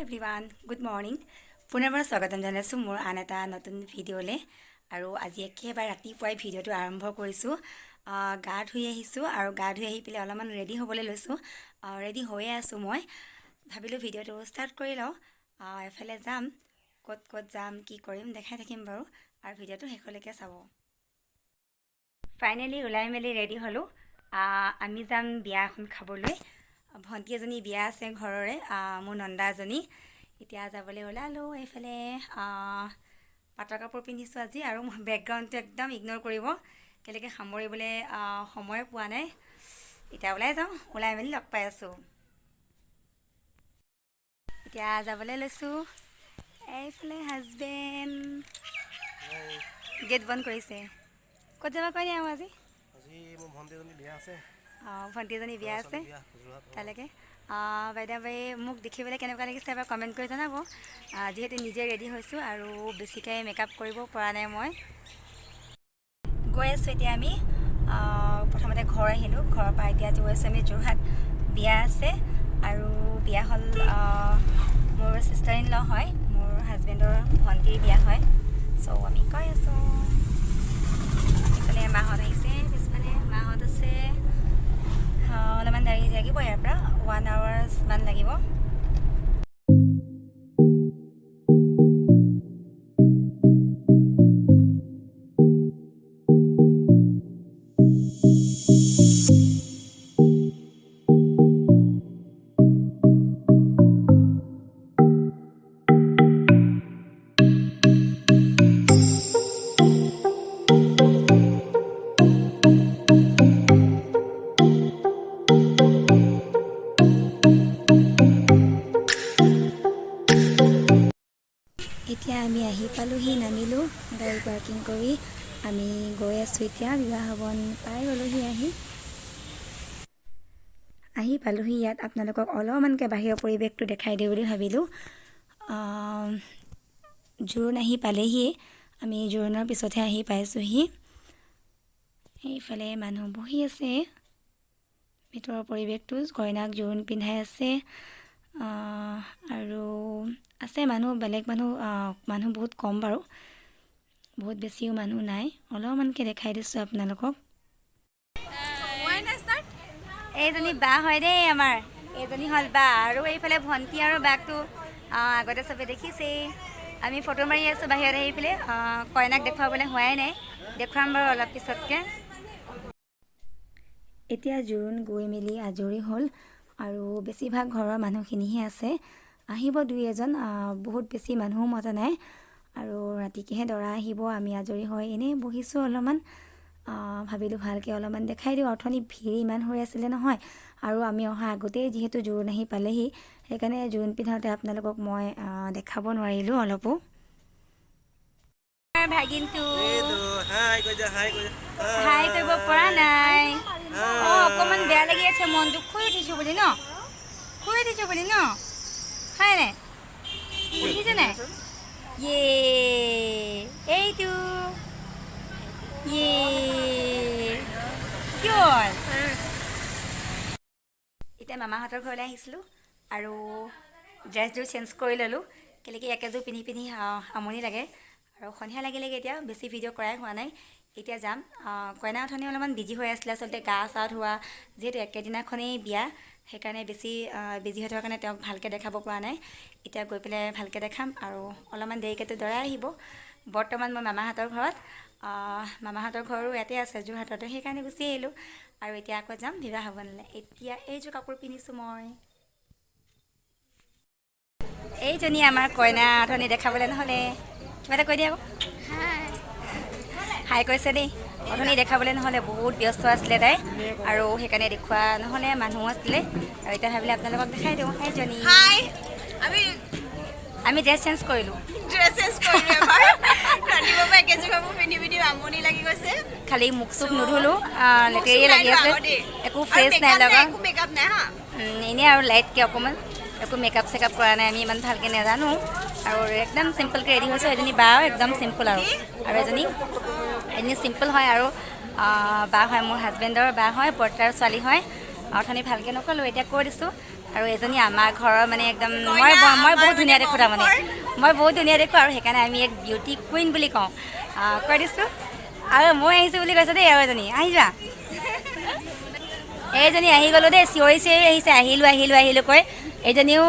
Everyone good morning পুনৰবাৰ স্বাগতম জনাইছোঁ মোৰ আন এটা নতুন ভিডিঅ'লৈ আৰু আজি একেবাৰে ৰাতিপুৱাই ভিডিঅ'টো আৰম্ভ কৰিছোঁ গা ধুই আহিছোঁ আৰু গা ধুই আহি পেলাই অলপমান ৰেডি হ'বলৈ লৈছোঁ ৰেডি হৈয়ে আছোঁ মই ভাবিলোঁ ভিডিঅ'টো ষ্টাৰ্ট কৰি লওঁ এফালে যাম ক'ত যাম কি কৰিম দেখাই থাকিম বাৰু আৰু ভিডিঅ'টো শেষলৈকে চাব ফাইনেলি ওলাই মেলি ৰেডি হ'লোঁ আমি যাম বিয়া এখন খাবলৈ ভণ্টি এজনী বিয়া আছে ঘৰৰে মোৰ নন্দা এজনী এতিয়া যাবলৈ ওলালোঁ এইফালে পাটৰ কাপোৰ পিন্ধিছোঁ আজি আৰু বেকগ্ৰাউণ্ডটো একদম ইগন'ৰ কৰিব কেলৈকে সামৰিবলৈ সময় পোৱা নাই এতিয়া ওলাই যাওঁ ওলাই মেলি লগ পাই আছোঁ এতিয়া যাবলৈ লৈছোঁ এইফালে হাজবেণ্ড গেট বন্ধ কৰিছে ক'ত যাব কয়নি আৰু আজি মোৰ ভণ্টি এজনী বিয়া আছে ভণ্টি এজনী বিয়া আছে তালৈকে বাইদেউ মোক দেখিবলৈ কেনেকুৱা লাগিছে এবাৰ কমেণ্ট কৰি জনাব যিহেতু নিজে ৰেডি হৈছোঁ আৰু বেছিকৈ মেকআপ কৰিব পৰা নাই মই গৈ আছোঁ এতিয়া আমি প্ৰথমতে ঘৰ আহিলোঁ ঘৰৰ পৰা এতিয়া গৈ আছোঁ আমি যোৰহাট বিয়া আছে আৰু বিয়া হ'ল মোৰ ছিষ্টাৰ ইন ল হয় মোৰ হাজবেণ্ডৰ ভণ্টিৰ বিয়া হয় চ' আমি গৈ আছোঁ এইফালে মাহঁত আহিছে পিছফালে মাহঁত আছে অলপমান দেৰি লাগিব ইয়াৰ পৰা 1 hours মান লাগিব এতিয়া আমি আহি পালোহি নামিলোঁ গাড়ী পাৰ্কিং কৰি আমি গৈ আছোঁ এতিয়া বিবাহ ভৱন পাই গ'লোহি আহি পালোহি ইয়াত আপোনালোকক অলপমানকৈ বাহিৰৰ পৰিৱেশটো দেখাই দিওঁ বুলি ভাবিলোঁ জোৰোণ আহি পালেহি আমি জোৰোণৰ পিছতহে আহি পাইছোঁহি এইফালে মানুহ বহি আছে ভিতৰৰ পৰিৱেশটো কইনাক জোৰোণ পিন্ধাই আছে আৰু আছে মানুহ বেলেগ মানুহ বহুত কম বাৰু বহুত বেছিও মানুহ নাই অলপমানকৈ দেখাই দিছোঁ আপোনালোকক এইজনী বা হয় দেই আমাৰ এইজনী হ'ল বা আৰু এইফালে ভণ্টি আৰু বাকটো আগতে চবে দেখিছেই আমি ফটো মাৰি আছোঁ বাহিৰত আহি পেলাই কইনাক দেখুৱাবলৈ হোৱাই নাই দেখুৱাম বাৰু অলপ পিছতকৈ এতিয়া জোৰোণ গৈ মেলি আজৰি হ'ল আৰু বেছিভাগ ঘৰৰ মানুহখিনিহে আছে আহিব দুই এজন বহুত বেছি মানুহো মতা নাই আৰু ৰাতিকৈহে দৰা আহিব আমি আজৰি হৈ এনেই বহিছোঁ অলপমান ভাবিলোঁ ভালকৈ অলপমান দেখাই দিওঁ অথনি ভিৰ ইমান হৈ আছিলে নহয় আৰু আমি অহা আগতেই যিহেতু জোৰোণ আহি পালেহি সেইকাৰণে জোৰোণ পিন্ধাওঁতে আপোনালোকক মই দেখাব নোৱাৰিলোঁ অলপো ভাগিনটো হাই কৰিব পৰা নাই অকণমান বেয়া লাগি আছে মনটো শুই উঠিছোঁ বুলি ন হয় নাই উঠিছে নাই এইটো কি হ'ল এতিয়া মামাহঁতৰ ঘৰলৈ আহিছিলোঁ আৰু ড্ৰেছযোৰ চেঞ্জ কৰি ল'লোঁ কেলৈকি একেযোৰ পিন্ধি আমনি লাগে আৰু সন্ধিয়া লাগিলেগৈ এতিয়া বেছি ভিডিঅ' কৰাই হোৱা নাই এতিয়া যাম কইনা অথনি অলপমান বিজি হৈ আছিলে আচলতে গা চা ধোৱা যিহেতু একেদিনাখনেই বিয়া সেইকাৰণে বেছি বিজি হৈ থকাৰ কাৰণে তেওঁক ভালকৈ দেখাব পৰা নাই এতিয়া গৈ পেলাই ভালকৈ দেখাম আৰু অলপমান দেৰিকৈতো দৰাই আহিব বৰ্তমান মই মামাহঁতৰ ঘৰত মামাহঁতৰ ঘৰো ইয়াতে আছে যোৰহাটতে সেইকাৰণে গুচি আহিলোঁ আৰু এতিয়া আকৌ যাম বিবাহ ভৱনলৈ এতিয়া এইযোৰ কাপোৰ পিন্ধিছোঁ মই এইজনী আমাৰ কইনা অথনি দেখাবলৈ নহ'লে কিবা এটা কৈ দিয়া আকৌ হাই কৈছে দেই অথনি দেখাবলৈ নহ'লে বহুত ব্যস্ত আছিলে তাই আৰু সেইকাৰণে দেখুওৱা নহ'লে মানুহো আছিলে আৰু এতিয়া ভাবিলে আপোনালোকক দেখাই দিওঁ এইজনী আমি ড্ৰেছ চেঞ্জ কৰিলোঁ খালি মুখ চুখ নুধুলোঁ লেতেৰিয়ে লাগি আছে একো ফ্ৰেছ নাই লগা এনেই আৰু লাইটকৈ অকণমান একো মেকআপ চেকআপ কৰা নাই আমি ইমান ভালকৈ নাজানো আৰু একদম চিম্পলকৈ ৰেডি হৈছোঁ এজনী বাও একদম চিম্পল আৰু এজনী চিম্পল হয় আৰু বা হয় মোৰ হাজবেণ্ডৰ বা হয় বৰ্তাৰ ছোৱালী হয় অথনি ভালকৈ নক'লোঁ এতিয়া কৈ দিছোঁ আৰু এজনী আমাৰ ঘৰৰ মানে একদম মই বহুত ধুনীয়া দেখোঁ তাৰমানে মই বহুত ধুনীয়া দেখোঁ আৰু সেইকাৰণে আমি এক বিউটি কুইন বুলি কওঁ কৈ দিছোঁ আৰু মই আহিছোঁ বুলি কৈছোঁ দেই আৰু এজনী আহি যোৱা এইজনী আহি গ'লোঁ দেই চিঞৰি চিঞৰি আহিছে আহিলোঁ কৈ এইজনীও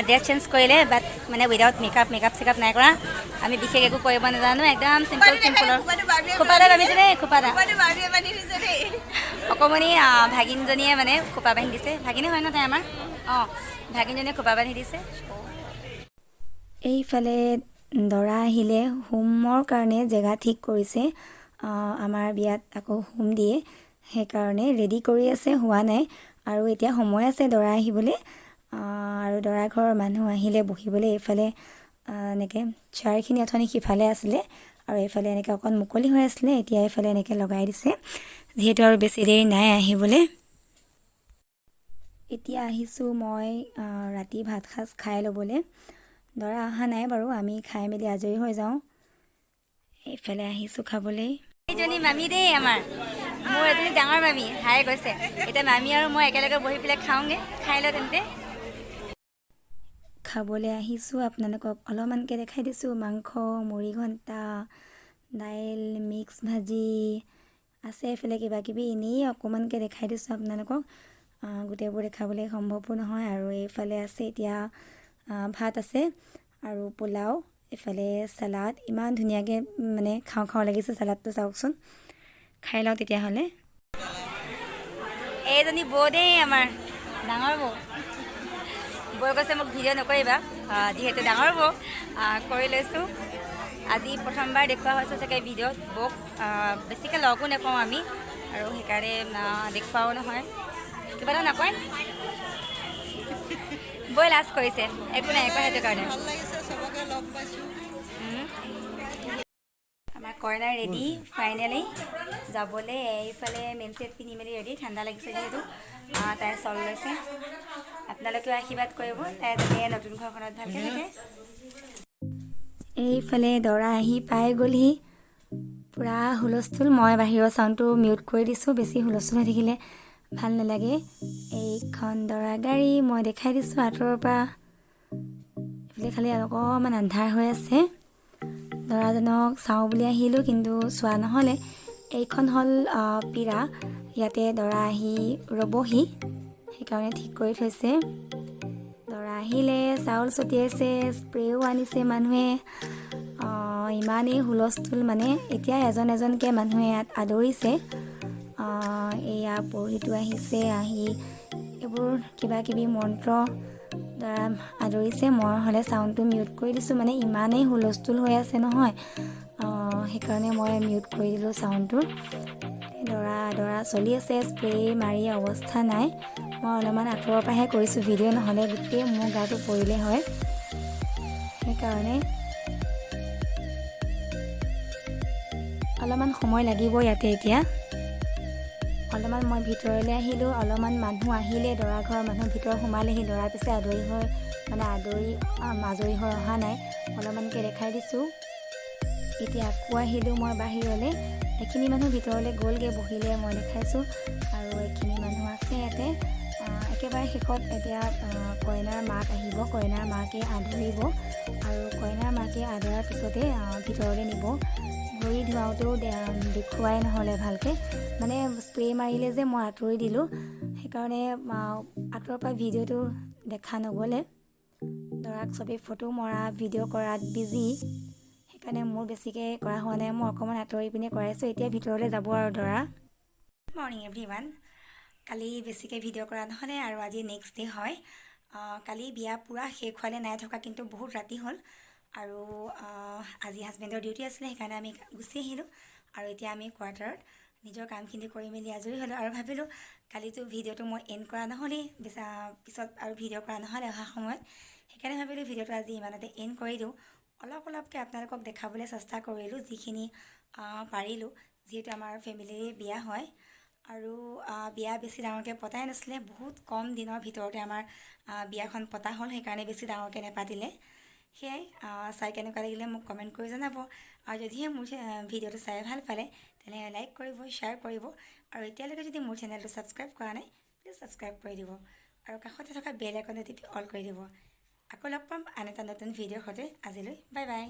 ড্ৰেছ চেঞ্জ কৰিলে বাট মানে উইদাউট মেকআপ চেকআপ নাই কৰা আমি বিশেষ একো কৰিব নাজানো একদম চিম্পলৰ খোপাদা ভাবিছোঁ দেই খোপাদা অকণমানি ভাগিনজনীয়ে মানে খোপা বান্ধি দিছে ভাগিনী হয় ন তাই আমাৰ অঁ ভাগিনজনীয়ে খোপা বান্ধি দিছে এইফালে দৰা আহিলে হোমৰ কাৰণে জেগা ঠিক কৰিছে আমাৰ বিয়াত আকৌ হোম দিয়ে সেইকাৰণে ৰেডি কৰি আছে হোৱা নাই আৰু এতিয়া সময় আছে দৰা আহিবলৈ আৰু দৰা ঘৰৰ মানুহ আহিলে বহিবলৈ এইফালে এনেকৈ চেয়াৰখিনি অথনি সিফালে আছিলে আৰু এইফালে এনেকৈ অকণ মুকলি হৈ আছিলে এতিয়া এইফালে এনেকৈ লগাই দিছে যিহেতু আৰু বেছি দেৰি নাই আহিবলৈ এতিয়া আহিছোঁ মই ৰাতি ভাত সাজ খাই ল'বলৈ দৰা অহা নাই বাৰু আমি খাই মেলি আজৰি হৈ যাওঁ এইফালে আহিছোঁ খাবলৈ এইজনী মামী দেই আমাৰ মোৰ এজনী ডাঙৰ মামী হাই গৈছে এতিয়া মামী আৰু মই একেলগে বহি পেলাই খাওঁগৈ খাই লওঁ তেন্তে খাবলৈ আহিছোঁ আপোনালোকক অলপমানকৈ দেখাই দিছোঁ মাংস মুড়ি ঘণ্টা দাইল মিক্স ভাজি আছে এইফালে কিবাকিবি এনেই অকণমানকৈ দেখাই দিছোঁ আপোনালোকক গোটেইবোৰ দেখাবলৈ সম্ভৱো নহয় আৰু এইফালে আছে এতিয়া ভাত আছে আৰু পোলাও এইফালে চালাড ইমান ধুনীয়াকৈ মানে খাওঁ লাগিছে চালাডটো চাওকচোন খাই লওঁ তেতিয়াহ'লে এইজনী বৌ দেই আমাৰ ডাঙৰ বৌ বৌ কৈছে মোক ভিডিঅ' নকৰিবা যিহেতু ডাঙৰ বৌ কৰি লৈছোঁ আজি প্ৰথমবাৰ দেখুওৱা হৈছে চাগে ভিডিঅ'ত বৌক বেছিকৈ লগো নাপাওঁ আমি আৰু সেইকাৰণে দেখুৱাও নহয় কিবা এটা নকয় বৈ লাজ কৰিছে একো নাই একো সেইটো কাৰণে আমাৰ কইনা ৰেডি ফাইনেলি যাবলৈ এইফালে মেইন ছেট পিন্ধি মেলি ৰেডি ঠাণ্ডা লাগিছে যিহেতু তাই চল লৈছে আপোনালোকেও আশীৰ্বাদ কৰিব তাই যাতে নতুন ঘৰখনত ভালকৈ থাকে এইফালে দৰা আহি পাই গ'লহি পূৰা হুলস্থুল মই বাহিৰৰ চাউণ্ডটো মিউট কৰি দিছোঁ বেছি হুলস্থুল হৈ থাকিলে ভাল নালাগে এইখন দৰা গাড়ী মই দেখাই দিছোঁ আঁতৰৰ পৰা এইফালে খালি অকণমান আন্ধাৰ হৈ আছে দৰাজনক চাওঁ বুলি আহিলোঁ কিন্তু চোৱা নহ'লে এইখন হ'ল পীৰা ইয়াতে দৰা আহি ৰ'বহি সেইকাৰণে ঠিক কৰি থৈছে দৰা আহিলে চাউল ছটিয়াইছে স্প্ৰেও আনিছে মানুহে ইমানেই হুলস্থুল মানে এতিয়া এজনকৈ মানুহে ইয়াত আদৰিছে এয়া পৰহিটো আহিছে আহি এইবোৰ কিবাকিবি মন্ত্ৰ দ্বাৰা আদৰিছে মই হ'লে চাউণ্ডটো মিউট কৰি দিছোঁ মানে ইমানেই হুলস্থুল হৈ আছে নহয় সেইকাৰণে মই মিউট কৰি দিলোঁ চাউণ্ডটো দৰা চলি আছে স্প্ৰে মাৰি অৱস্থা নাই মই অলপমান আঁতৰৰ পৰাহে কৰিছোঁ ভিডিঅ' নহ'লে গোটেই মোৰ গাটো পৰিলে হয় সেইকাৰণে অলপমান সময় লাগিব ইয়াতে এতিয়া অলপমান মই ভিতৰলৈ আহিলোঁ অলপমান মানুহ আহিলে দৰা ঘৰৰ মানুহ ভিতৰত সোমালেহি দৰা পিছে আজৰি হৈ অহা নাই অলপমানকৈ দেখাই দিছোঁ এতিয়া আকৌ আহিলোঁ মই বাহিৰলৈ এইখিনি মানুহ ভিতৰলৈ গ'লগৈ বহিলে মই দেখাইছোঁ আৰু এইখিনি মানুহ আছে ইয়াতে একেবাৰে শেষত এতিয়া কইনাৰ মাক আহিব কইনাৰ মাকে আদৰিব আৰু কইনাৰ মাকে আদৰাৰ পিছতে ভিতৰলৈ নিব ভৰি ধোৱাওঁতেও দেখুৱাই নহ'লে ভালকৈ মানে স্প্ৰে মাৰিলে যে মই আঁতৰি দিলোঁ সেইকাৰণে আঁতৰৰ পৰা ভিডিঅ'টো দেখা নগ'লে দৰাক চবেই ফটো মৰা ভিডিঅ' কৰাত বিজি সেইকাৰণে মোৰ বেছিকৈ কৰা হোৱা নাই মই অকণমান আঁতৰি পিনে কৰাইছোঁ এতিয়া ভিতৰলৈ যাব আৰু দৰা গুড মৰ্ণিং এভৰিৱান কালি বেছিকৈ ভিডিঅ' কৰা নহ'লে আৰু আজি নেক্সট ডে' হয় কালি বিয়া পূৰা শেষ হোৱালে নাই থকা কিন্তু বহুত ৰাতি হ'ল আৰু আজি হাজবেণ্ডৰ ডিউটি আছিলে সেইকাৰণে আমি গুচি আহিলোঁ আৰু এতিয়া আমি কোৱাৰ্টাৰত নিজৰ কামখিনি কৰি মেলি আজৰি হ'লোঁ আৰু ভাবিলোঁ কালিতো ভিডিঅ'টো মই এণ্ড কৰা নহ'লেই পিছত আৰু ভিডিঅ' কৰা নহ'লে অহা সময়ত সেইকাৰণে ভাবিলোঁ ভিডিঅ'টো আজি ইমানতে এণ্ড কৰি দিওঁ অলপকৈ আপোনালোকক দেখাবলৈ চেষ্টা কৰিলোঁ যিখিনি পাৰিলোঁ যিহেতু আমাৰ ফেমিলিৰে বিয়া হয় আৰু বিয়া বেছি ডাঙৰকৈ পতাই নাছিলে বহুত কম দিনৰ ভিতৰতে আমাৰ বিয়াখন পতা হ'ল সেইকাৰণে বেছি ডাঙৰকৈ নেপাতিলে সেয়াই চাই কেনেকুৱা লাগিলে মোক কমেণ্ট কৰি জনাব আৰু যদিহে মোৰ ভিডিঅ'টো চাই ভাল পালে তেনেহ'লে লাইক কৰিব শ্বেয়াৰ কৰিব আৰু এতিয়ালৈকে যদি মোৰ চেনেলটো ছাবস্ক্ৰাইব কৰা নাই প্লিজ ছাবস্ক্ৰাইব কৰি দিব আৰু কাষতে থকা বেল আইকনটো টিপি অল কৰি দিব। আকৌ লগ পাম আন এটা নতুন ভিডিঅ'ৰ সৈতে। আজিলৈ বাই বাই।